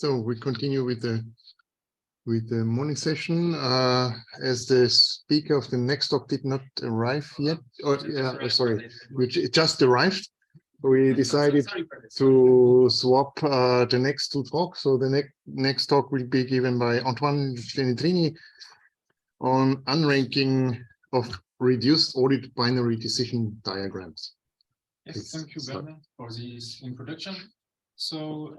So we continue with the morning session. As the speaker of the next talk did not arrive yet, sorry, which just arrived, we decided to swap the next two talks. So the next talk will be given by Antoine Genitrini on unranking of reduced audit binary decision diagrams. Yes, thank you, Bernard, for this introduction. So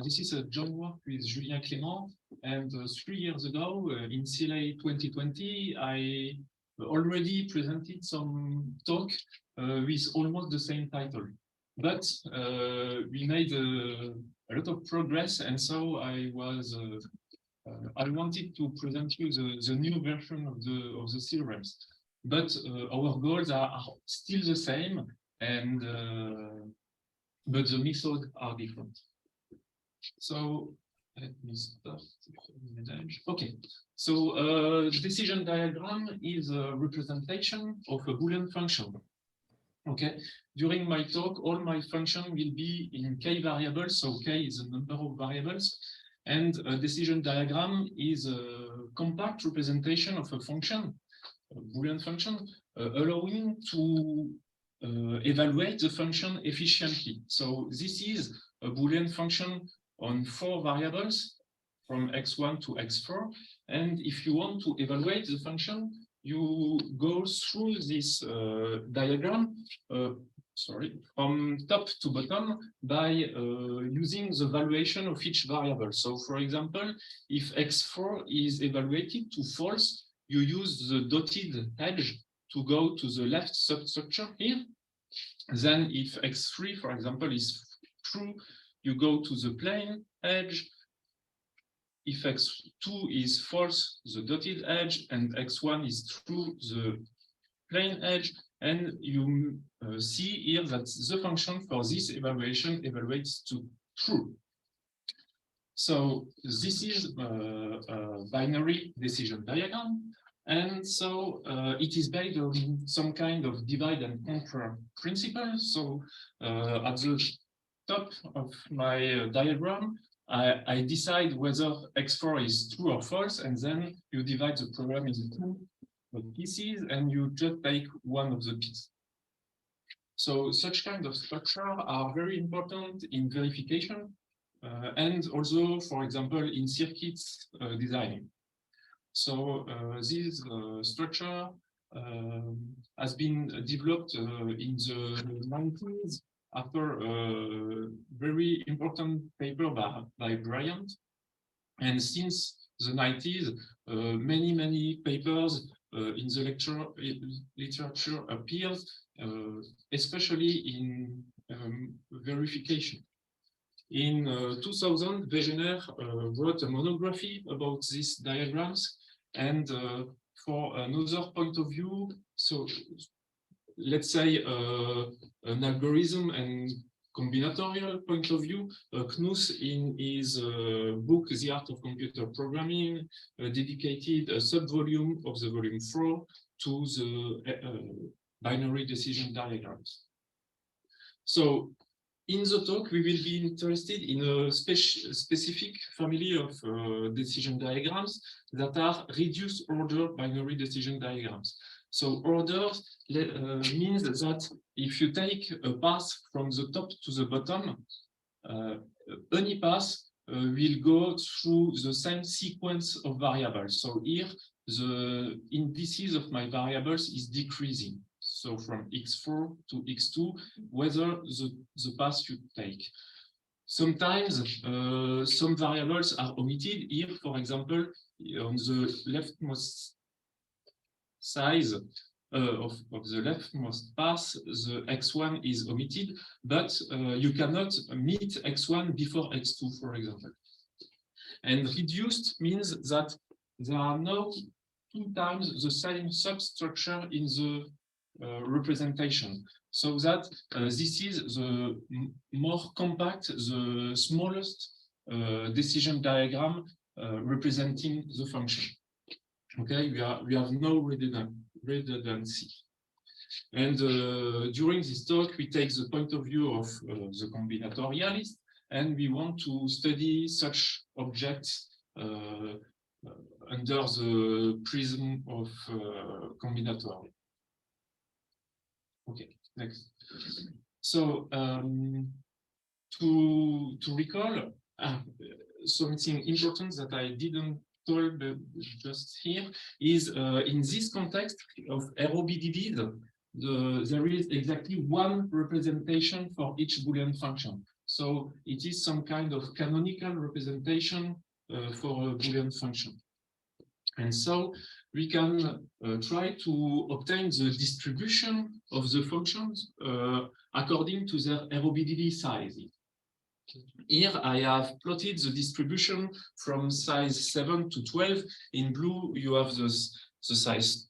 this is a joint work with Julien Clément, and 3 years ago, in CLA 2020, I already presented some talk with almost the same title. But we made a lot of progress, and so I wanted to present you the new version of the theorems. But our goals are still the same, and but the methods are different. So let me start. Okay, so decision diagram is a representation of a Boolean function. Okay, during my talk, all my function will be in k variables, so k is the number of variables, and a decision diagram is a compact representation of a function, a Boolean function, allowing to evaluate the function efficiently. So this is a Boolean function on 4 variables from x1 to x4. And if you want to evaluate the function, you go through this diagram, from top to bottom by using the valuation of each variable. So for example, if x4 is evaluated to false, you use the dotted edge to go to the left substructure here. Then if x3, for example, is true, you go to the plain edge. If x2 is false, the dotted edge, and x1 is true, the plain edge. And you see here that the function for this evaluation evaluates to true. So this is a binary decision diagram. And so it is based on some kind of divide and conquer principle. So at the top of my diagram, I decide whether x4 is true or false, and then you divide the program into 2 pieces, and you just take one of the pieces. So such kind of structure are very important in verification, and also, for example, in circuits designing. So this structure has been developed in the 90s after a very important paper by Bryant. And since the 90s, many papers in the literature appears, especially in verification. In 2000, Wegener wrote a monography about these diagrams, and for another point of view, so let's say an algorithm and combinatorial point of view, Knuth in his book The Art of Computer Programming dedicated a subvolume of the volume 4 to the binary decision diagrams. So in the talk, we will be interested in a specific family of decision diagrams that are reduced order binary decision diagrams. So order means that if you take a path from the top to the bottom, any path will go through the same sequence of variables. So here, the indices of my variables is decreasing. So from x4 to x2, whether the path you take. Sometimes some variables are omitted. Here, for example, on the leftmost side of the leftmost path, the x1 is omitted, but you cannot meet x1 before x2, for example. And reduced means that there are now 2 times the same substructure in the representation, so that this is the more compact, the smallest decision diagram representing the function. Okay, we have no redundancy. And during this talk, we take the point of view of the combinatorialist, and we want to study such objects under the prism of combinatorial. Okay, next. So to recall something important that I didn't told just here is in this context of ROBDD, there is exactly one representation for each Boolean function. So it is some kind of canonical representation for a Boolean function. And so we can try to obtain the distribution of the functions according to their ROBDD size. Here I have plotted the distribution from size 7 to 12. In blue, you have the size,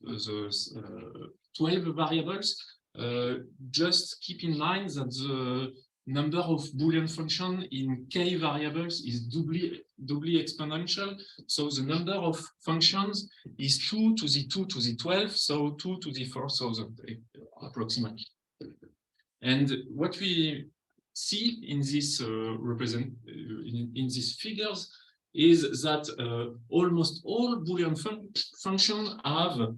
12 variables. Just keep in mind that the number of Boolean function in k variables is doubly exponential. So the number of functions is 2 to the 2 to the 12, so 2 to the 4,000 approximately. And what we see in this in these figures is that almost all Boolean functions have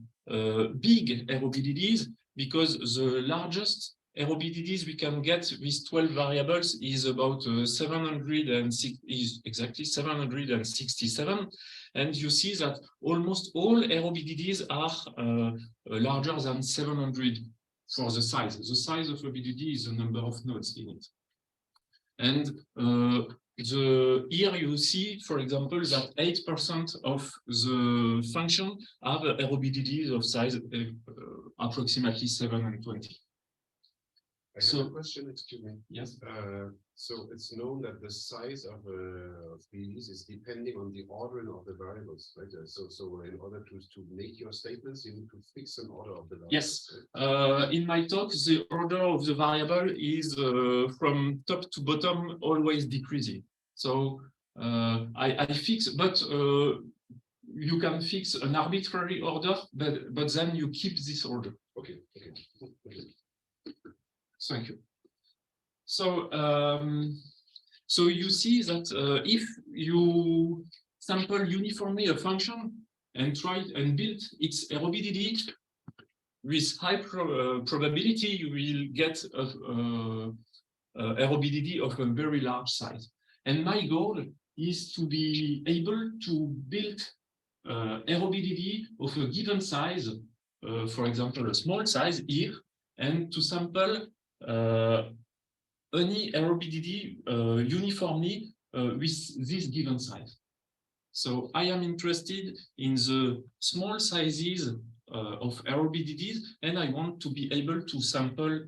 big ROBDDs, because the largest ROBDDs we can get with 12 variables is about 767, and you see that almost all ROBDDs are larger than 700 for the size. The size of a BDD is the number of nodes in it. And here you see, for example, that 8% of the function have ROBDDs of size approximately 7 and 20. I have a question, excuse me. Yes. So it's known that the size of BDs is depending on the ordering of the variables, right? So in order to make your statements, you need to fix an order of the variables. Yes. In my talk, the order of the variable is from top to bottom, always decreasing. So I fix, but you can fix an arbitrary order, but then you keep this order. Okay. Thank you. So, so you see that if you sample uniformly a function and try and build its ROBDD with high probability, you will get a ROBDD of a very large size. And my goal is to be able to build ROBDD of a given size, for example, a small size here, and to sample any ROBDD uniformly with this given size. So I am interested in the small sizes of ROBDDs, and I want to be able to sample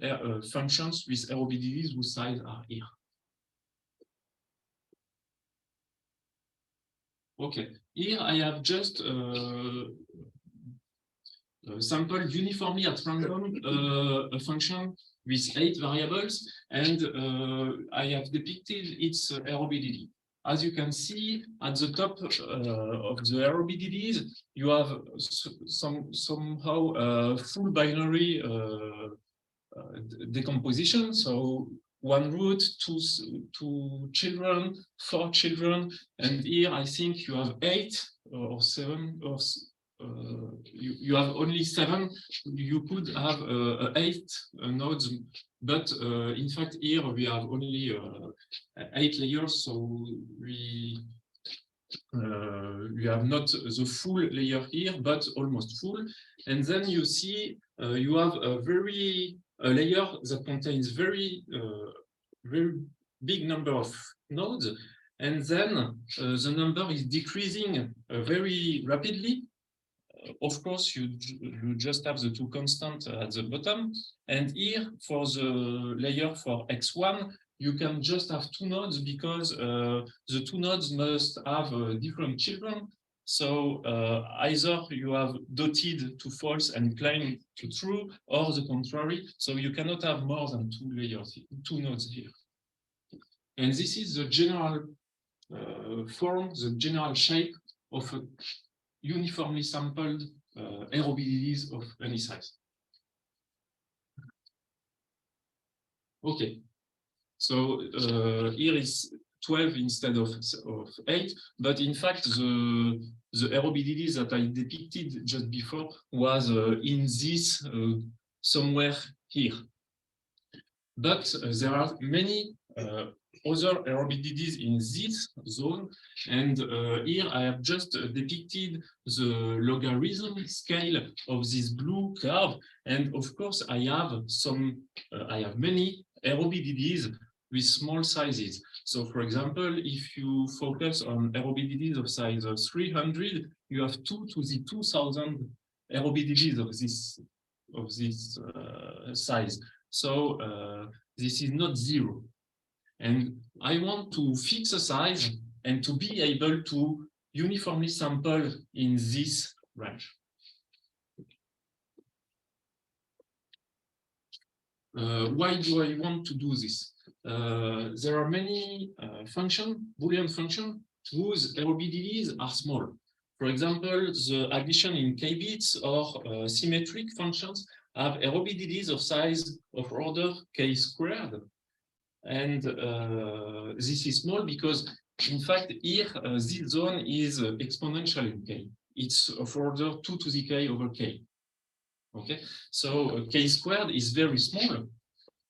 functions with ROBDDs whose size are here. Okay, here I have just sampled uniformly at random a function with 8 variables, and I have depicted its ROBDD. As you can see, at the top of the ROBDDs, you have somehow full binary decomposition. So 1 root, two children, 4 children, and here I think you have 8 or 7 or you have only 7. You could have 8 nodes, but in fact here we have only 8 layers, so we have not the full layer here, but almost full. And then you see you have a layer that contains very big number of nodes, and then the number is decreasing very rapidly. Of course, you just have the 2 constants at the bottom, and here for the layer for x1, you can just have 2 nodes, because the 2 nodes must have different children. So either you have dotted to false and plain to true, or the contrary. So you cannot have more than 2 layers, 2 nodes here. And this is the general form, the general shape of a uniformly sampled ROBDDs of any size. Okay, so here is 12 instead of 8, but in fact the ROBDDs that I depicted just before was in this somewhere here. But there are many other ROBDDs in this zone, and here I have just depicted the logarithm scale of this blue curve, and of course I have many ROBDDs with small sizes. So for example, if you focus on ROBDDs of size 300, you have 2 to the 2000 ROBDDs of this size. So this is not 0. And I want to fix a size and to be able to uniformly sample in this range. Why do I want to do this? There are many Boolean functions whose ROBDDs are small. For example, the addition in k-bits or symmetric functions have ROBDDs of size of order k squared. And this is small because, in fact, here this zone is exponential in k. It's of order 2 to the k over k. Okay, so k squared is very small.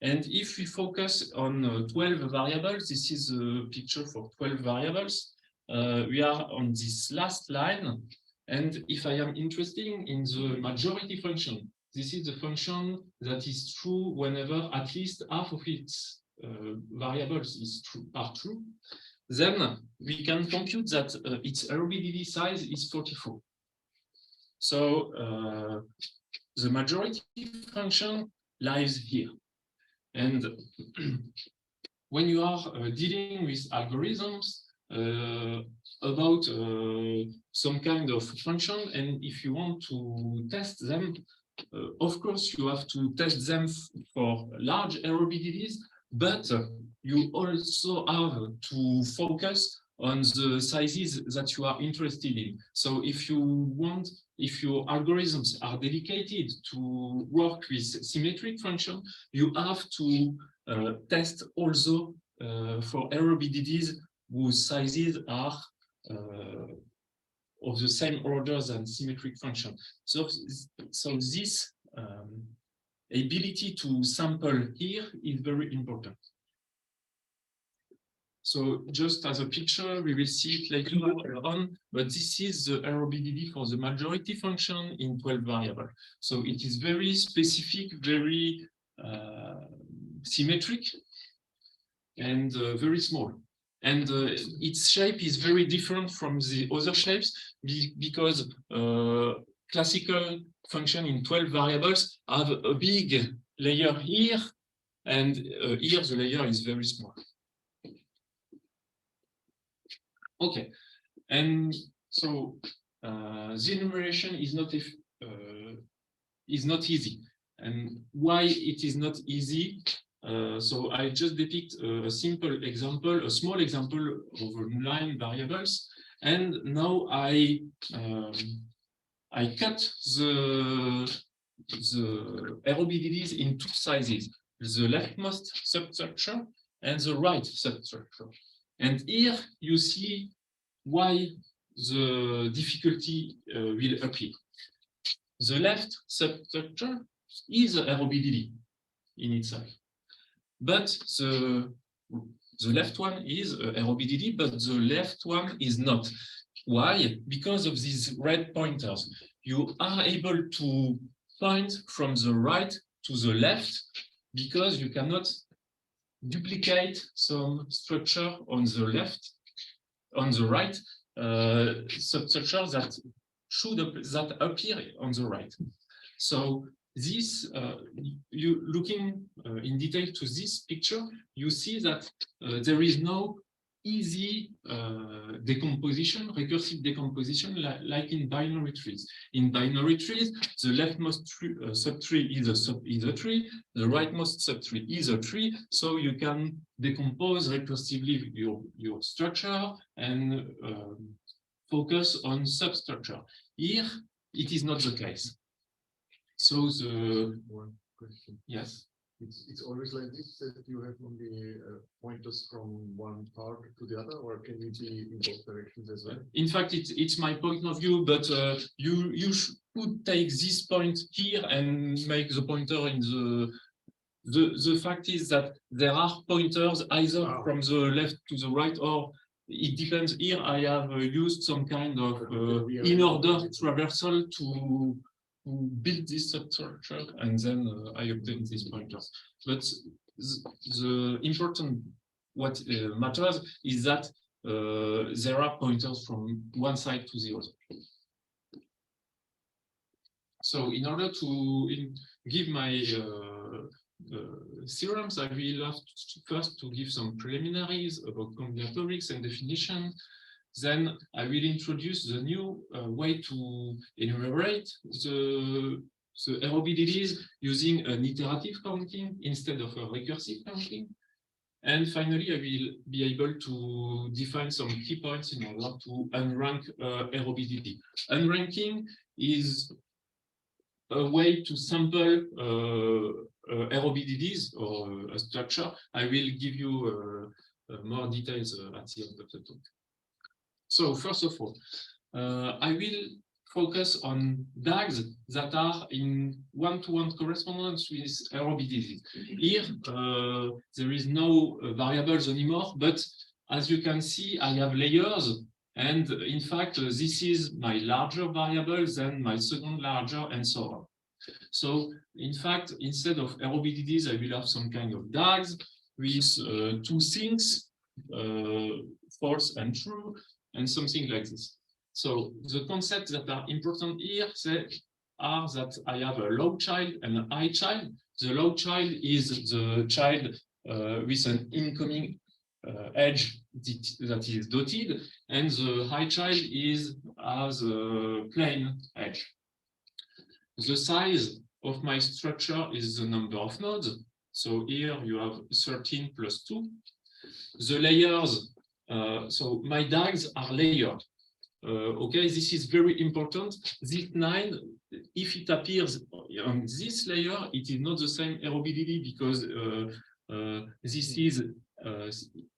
And if we focus on 12 variables, this is a picture for 12 variables. We are on this last line. And if I am interested in the majority function, this is the function that is true whenever at least half of its variables are true, then we can compute that its ROBDD size is 44. So the majority function lies here. And when you are dealing with algorithms about some kind of function, and if you want to test them, of course, you have to test them for large ROBDDs, but you also have to focus on the sizes that you are interested in. So if your algorithms are dedicated to work with symmetric function, you have to test also for ROBDDs whose sizes are of the same order than symmetric function. So this ability to sample here is very important. So just as a picture, we will see it later on, but this is the ROBDD for the majority function in 12 variables. So it is very specific, very symmetric, and very small. And its shape is very different from the other shapes because classical function in 12 variables have a big layer here, and here the layer is very small. Okay, and so the enumeration is not easy. And why it is not easy? So I just depict a simple example, a small example of 9 variables, and now I cut the ROBDDs in 2 sizes: the leftmost substructure and the right substructure. And here you see why the difficulty will appear. The left substructure is a ROBDD in itself. But the left one is a ROBDD, but the left one is not. Why? Because of these red pointers. You are able to point from the right to the left because you cannot duplicate some structure on the left, on the right, substructure that appear on the right. So this, you looking in detail to this picture, you see that there is no easy decomposition, recursive decomposition like in binary trees. In binary trees, the leftmost subtree is a tree, the rightmost subtree is a tree, so you can decompose recursively your structure and focus on substructure. Here, it is not the case. So the one question. Yes. It's always like this, that you have only pointers from one part to the other, or can it be in both directions as well? In fact, it's my point of view, but you could take this point here and make the pointer in the fact is that there are pointers either from the left to the right, or it depends. Here I have used some kind of in-order traversal to build this structure, and then I obtain these pointers. But the important what matters is that there are pointers from one side to the other. So in order to give my theorems, I will have first to give some preliminaries about combinatorics and definition. Then I will introduce the new way to enumerate the ROBDDs using an iterative counting instead of a recursive counting. And finally, I will be able to define some key points in order to unrank ROBDD. Unranking is a way to sample ROBDDs or a structure. I will give you more details at the end of the talk. So first of all, I will focus on DAGs that are in one-to-one correspondence with ROBDDs. Here, there is no variables anymore, but as you can see, I have layers. And in fact, this is my larger variable, then my second larger, and so on. So in fact, instead of ROBDDs, I will have some kind of DAGs with two things, false and true, and something like this. So the concepts that are important here are that I have a low child and a high child. The low child is the child with an incoming edge that is dotted, and the high child has a plain edge. The size of my structure is the number of nodes. So here you have 13 plus 2. The layers, so my DAGs are layered. Okay, this is very important. This 9, if it appears on this layer, it is not the same ROBDD because this is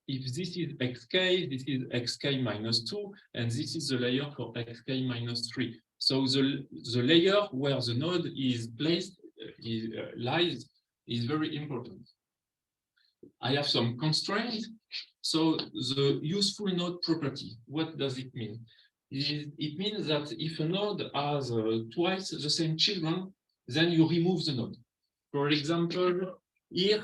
if this is xk, this is xk minus 2, and this is the layer for xk minus 3. So the layer where the node is placed lies is very important. I have some constraints. So the useful node property, what does it mean? It means that if a node has twice the same children, then you remove the node. For example, here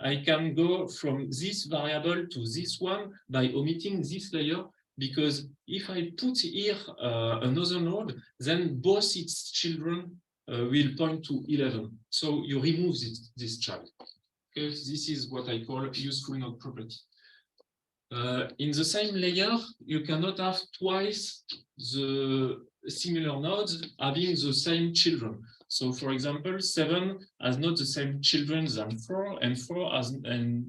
I can go from this variable to this one by omitting this layer, because if I put here another node, then both its children will point to 11. So you remove this child. Okay? This is what I call useful node property. In the same layer, you cannot have twice the similar nodes having the same children. So, for example, 7 has not the same children than 4, and 4 has, and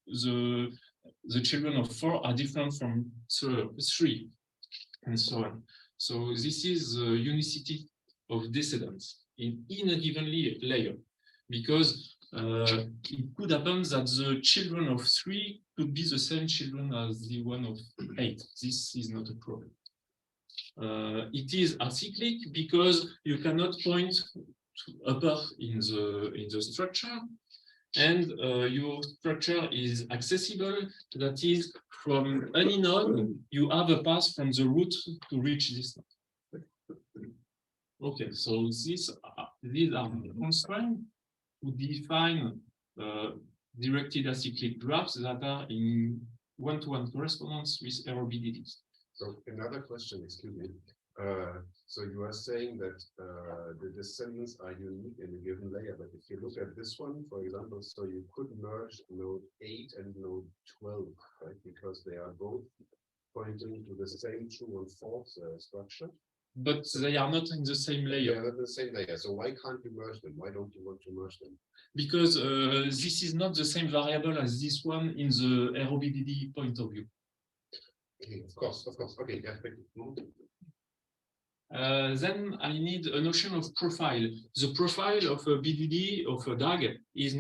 the children of 4 are different from 3, and so on. So this is the unicity of descendants in a given layer, because it could happen that the children of 3 could be the same children as the one of 8. This is not a problem. It is acyclic because you cannot point to upper in the structure, and your structure is accessible. That is, from any node, you have a path from the root to reach this node. Okay, so these are the constraints to define directed acyclic graphs that are in one-to-one correspondence with ROBDDs. So another question, excuse me. So you are saying that the descendants are unique in a given layer, but if you look at this one, for example, so you could merge node 8 and node 12, right? Because they are both pointing to the same true and false structure. But they are not in the same layer. They are not in the same layer. So why can't you merge them? Why don't you want to merge them? Because this is not the same variable as this one in the ROBDD point of view. Okay, of course. Okay, yeah, thank you. Then I need a notion of profile. The profile of a BDD of a DAG is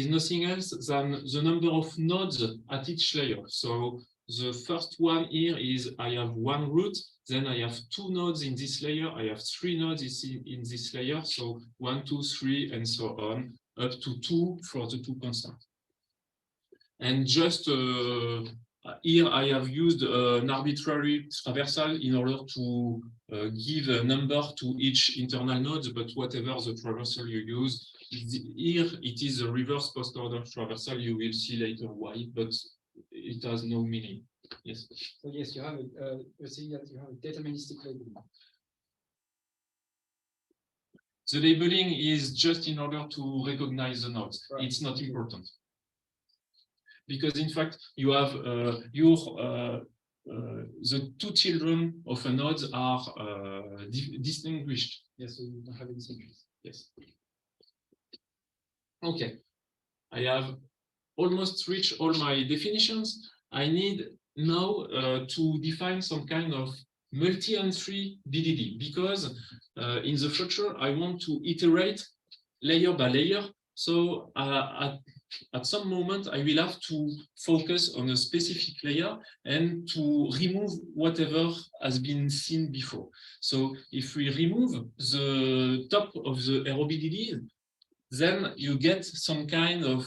nothing else than the number of nodes at each layer. So the first one here is I have one root, then I have two nodes in this layer, I have three nodes in this layer, so 1, 2, 3, and so on, up to 2 for the two constants. And just here I have used an arbitrary traversal in order to give a number to each internal node, but whatever the traversal you use, here it is a reverse post-order traversal. You will see later why, but it has no meaning. Yes. So yes, you have you're saying that you have a deterministic labeling. The labeling is just in order to recognize the nodes. Right. It's not important. Because in fact, you have the two children of a node are distinguished. Yes, so you don't have any symmetries. Yes. Okay. I have almost reached all my definitions. I need now to define some kind of multi-entry BDD, because in the future, I want to iterate layer by layer. So at some moment, I will have to focus on a specific layer and to remove whatever has been seen before. So if we remove the top of the ROBDD, then you get some kind of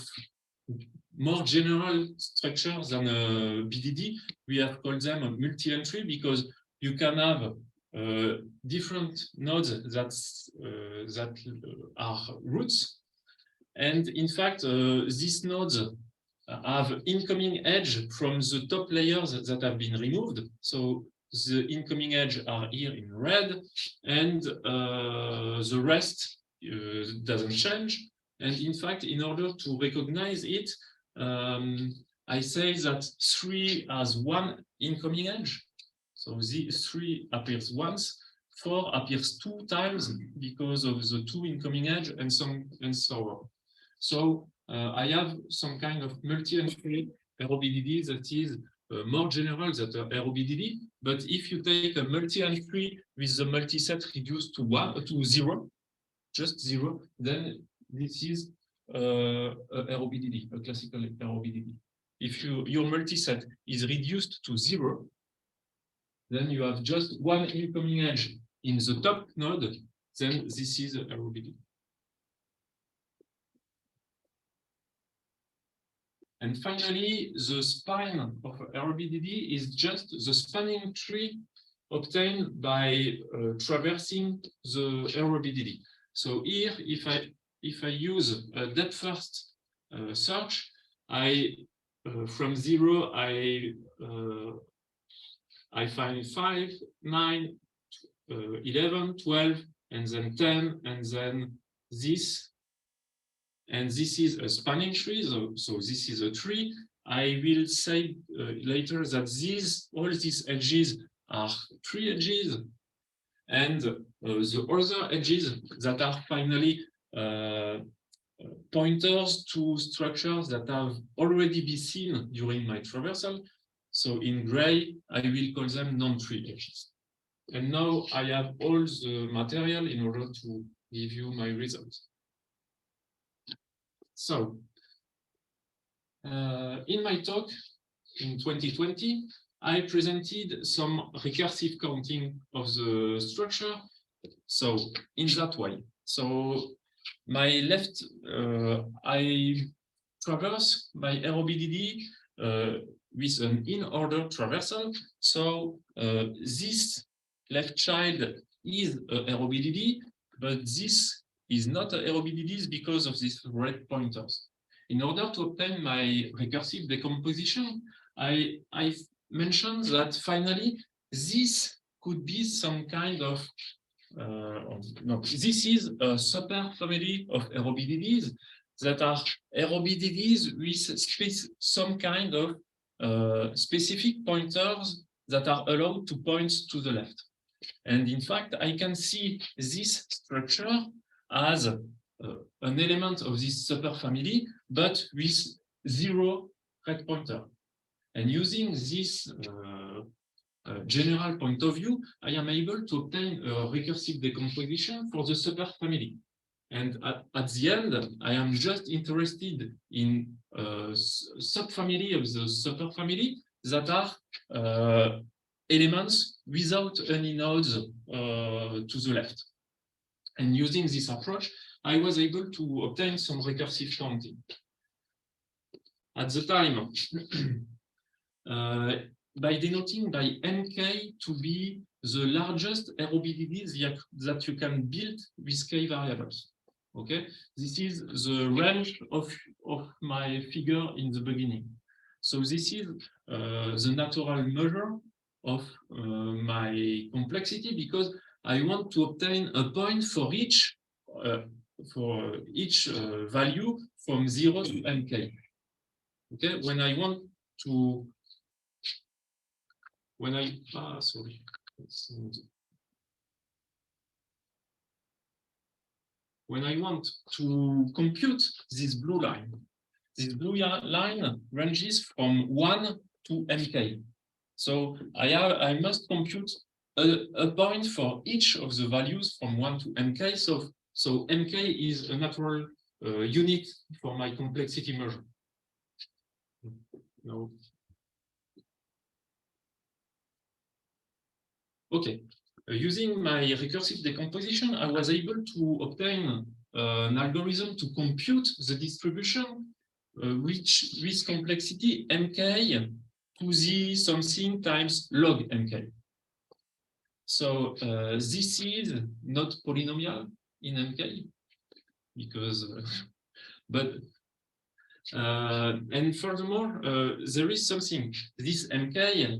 more general structure than a BDD. We have called them a multi-entry because you can have different nodes that are roots. And in fact, these nodes have incoming edge from the top layers that have been removed. So the incoming edge are here in red, and the rest doesn't change. And in fact, in order to recognize it, I say that 3 has one incoming edge. So the 3 appears once, 4 appears 2 times because of the 2 incoming edge, and so on. So I have some kind of multi-entry ROBDD that is more general than ROBDD. But if you take a multi-entry with the multiset reduced to 0, just 0, then this is a ROBDD, a classical ROBDD. If your multiset is reduced to 0, then you have just one incoming edge in the top node, then this is a ROBDD. And finally, the spine of ROBDD is just the spanning tree obtained by traversing the ROBDD. So here, if I use a depth first search, from 0 I find 5, 9, 11, 12, and then 10, and then this. And this is a spanning tree, so this is a tree. I will say later that all these edges are tree edges, and the other edges that are finally pointers to structures that have already been seen during my traversal. So in gray, I will call them non-tree edges. And now I have all the material in order to give you my results. So, in my talk in 2020, I presented some recursive counting of the structure. So, in that way. So, my left, I traverse my ROBDD with an in-order traversal. So, this left child is a ROBDD, but this is not a ROBDD because of these red pointers. In order to obtain my recursive decomposition, I mentioned that finally this could be some kind of no, this is a superfamily of ROBDDs that are ROBDDs with some kind of specific pointers that are allowed to point to the left. And in fact, I can see this structure as an element of this superfamily, but with 0 red pointer. And using this general point of view, I am able to obtain a recursive decomposition for the superfamily. And at the end, I am just interested in subfamily of the superfamily that are elements without any nodes to the left. And using this approach, I was able to obtain some recursive counting. At the time, by denoting by MK to be the largest ROBDDs that you can build with K variables. Okay, this is the range of my figure in the beginning. So this is the natural measure of my complexity, because I want to obtain a point for each value from 0 to MK. Okay, when I want to when I want to compute this blue line ranges from 1 to MK. So I must compute a point for each of the values from 1 to MK. So MK is a natural unit for my complexity measure. No. Okay, using my recursive decomposition, I was able to obtain an algorithm to compute the distribution with complexity MK to the something times log MK. So this is not polynomial in MK, because, and furthermore, there is something. This MK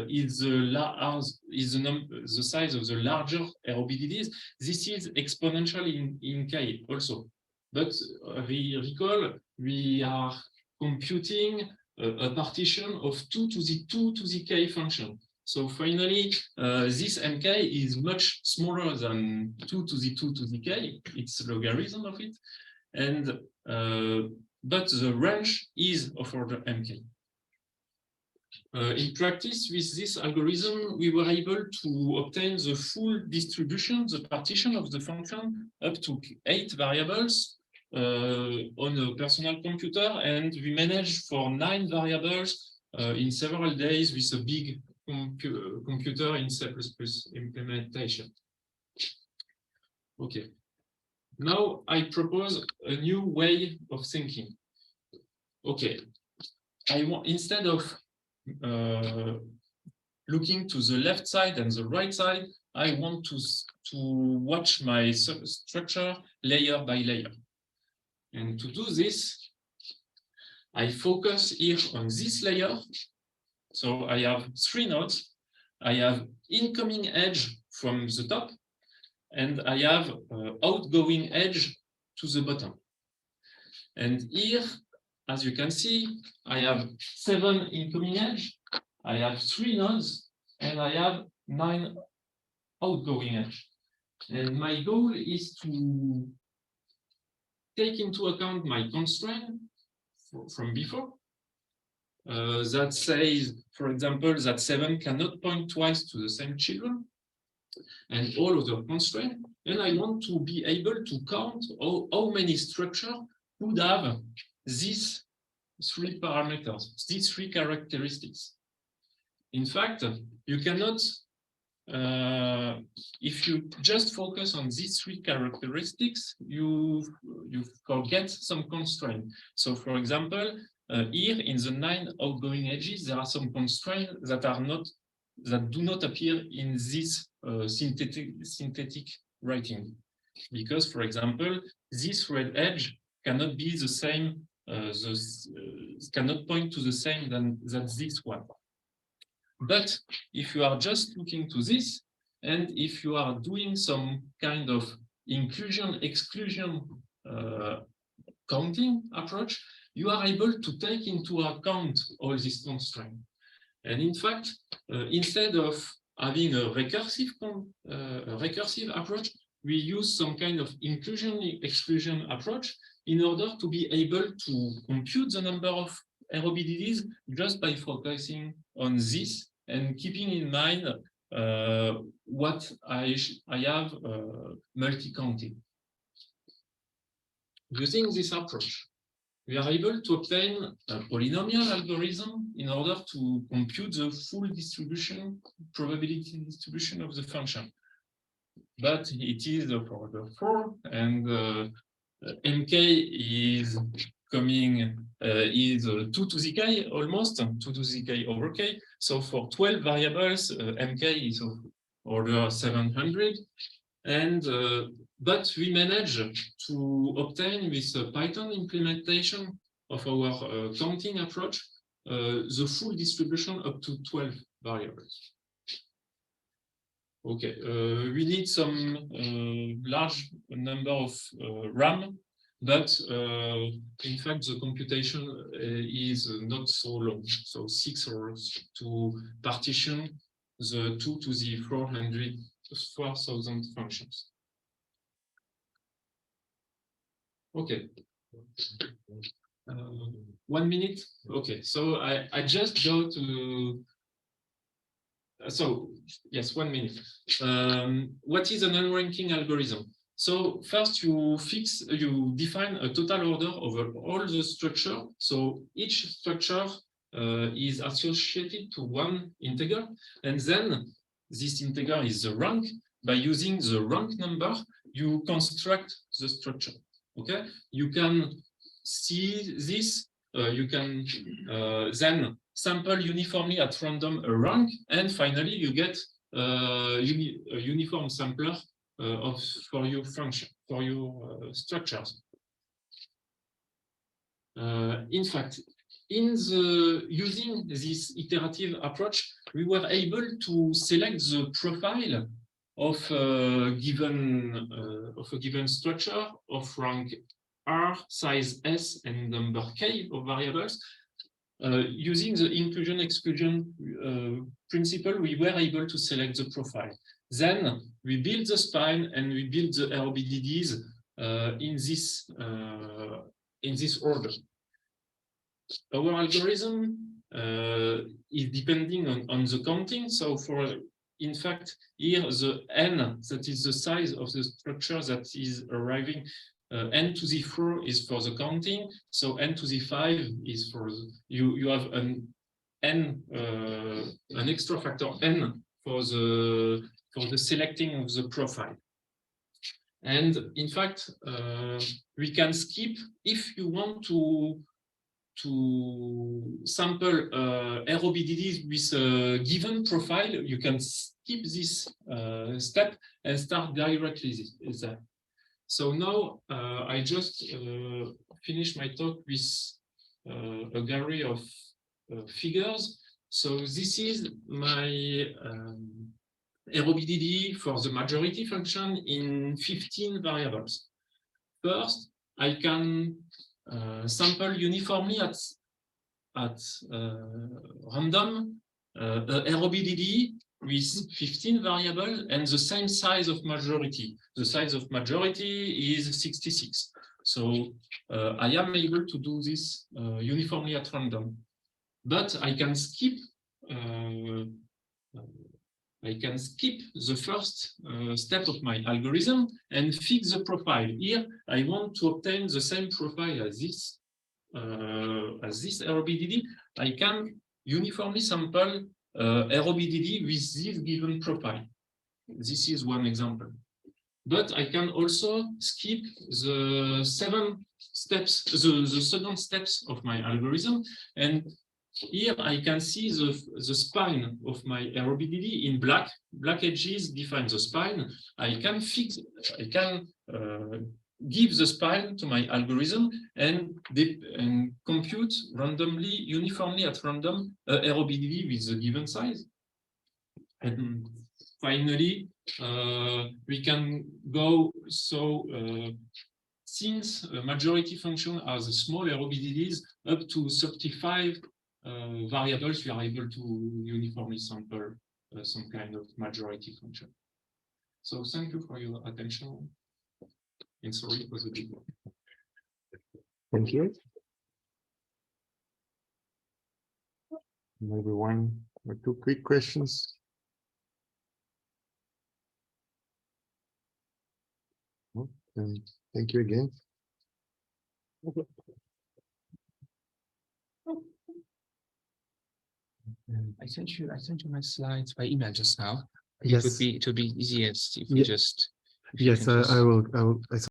is the size of the larger ROBDDs. This is exponential in K also. But recall, we are computing a partition of 2 to the K function. So finally, this MK is much smaller than 2 to the K. It's a logarithm of it. And but the range is of order MK. In practice, with this algorithm, we were able to obtain the full distribution, the partition of the function up to 8 variables on a personal computer, and we managed for 9 variables in several days with a big computer in C++ implementation. Okay. Now I propose a new way of thinking. Okay, I want, instead of looking to the left side and the right side, I want to watch my structure layer by layer. And to do this, I focus here on this layer. So I have 3 nodes. I have incoming edge from the top, and I have outgoing edge to the bottom. And here, as you can see, I have 7 incoming edge, I have 3 nodes, and I have 9 outgoing edge. And my goal is to take into account my constraint from before. That says, for example, that 7 cannot point twice to the same children, and all other constraints. And I want to be able to count how many structures would have these 3 parameters, these 3 characteristics. In fact, you cannot, if you just focus on these 3 characteristics, you forget some constraint. So, for example, here in the 9 outgoing edges, there are some constraints that do not appear in this synthetic writing, because, for example, this red edge cannot be the same. Cannot point to the same than this one. But if you are just looking to this, and if you are doing some kind of inclusion-exclusion counting approach, you are able to take into account all these constraints. And in fact, instead of having a recursive approach, we use some kind of inclusion-exclusion approach in order to be able to compute the number of ROBDDs just by focusing on this and keeping in mind what I have multi-counting. Using this approach, we are able to obtain a polynomial algorithm in order to compute the full distribution, probability distribution of the function. But it is for the 4, and mk is coming is 2 to the k, almost 2 to the k over k. So for 12 variables, mk is of order 700. And but we managed to obtain with a Python implementation of our counting approach the full distribution up to 12 variables. Okay, we need some large number of RAM, but in fact the computation is not so long, so 6 hours to partition the 2 to the 4,000 functions. Okay. 1 minute. Okay, so I just go to. So yes, 1 minute. What is an unranking algorithm? So first you define a total order over all the structure. So each structure is associated to one integer, and then this integer is the rank. By using the rank number, you construct the structure. Okay, you can see this. You can then sample uniformly at random a rank, and finally you get a uniform sampler for your function, for your structures. In fact, using this iterative approach, we were able to select the profile of a given structure of rank R, size S, and number K of variables. Using the inclusion-exclusion principle, we were able to select the profile. Then we build the spine and we build the RBDDs in this order. Our algorithm is depending on the counting. So in fact, here the n, that is the size of the structure that is arriving. N to the 4 is for the counting, so n to the 5 is for you have an extra factor n for the selecting of the profile. And in fact, we can skip if you want to sample ROBDDs with a given profile. You can skip this step and start directly there. So now I just finished my talk with a gallery of figures. So this is my ROBDD for the majority function in 15 variables. First, I can sample uniformly at random ROBDD with 15 variables and the same size of majority. The size of majority is 66. So I am able to do this uniformly at random. But I can skip the first step of my algorithm and fix the profile. Here, I want to obtain the same profile as this ROBDD. I can uniformly sample ROBDD with this given profile. This is one example. But I can also skip the 7 steps, the second steps of my algorithm, and here I can see the spine of my ROBDD in black. Black edges define the spine. I can give the spine to my algorithm and compute randomly, uniformly at random, ROBDD with the given size. And finally, we can go since a majority function has small ROBDDs up to 35 variables, we are able to uniformly sample some kind of majority function. So thank you for your attention. And sorry for the big one. Thank you. Maybe one Or two quick questions. Thank you again. I sent you my slides by email just now. Yes. It would be easiest if Ye- you just. if you Yes, can just- I will.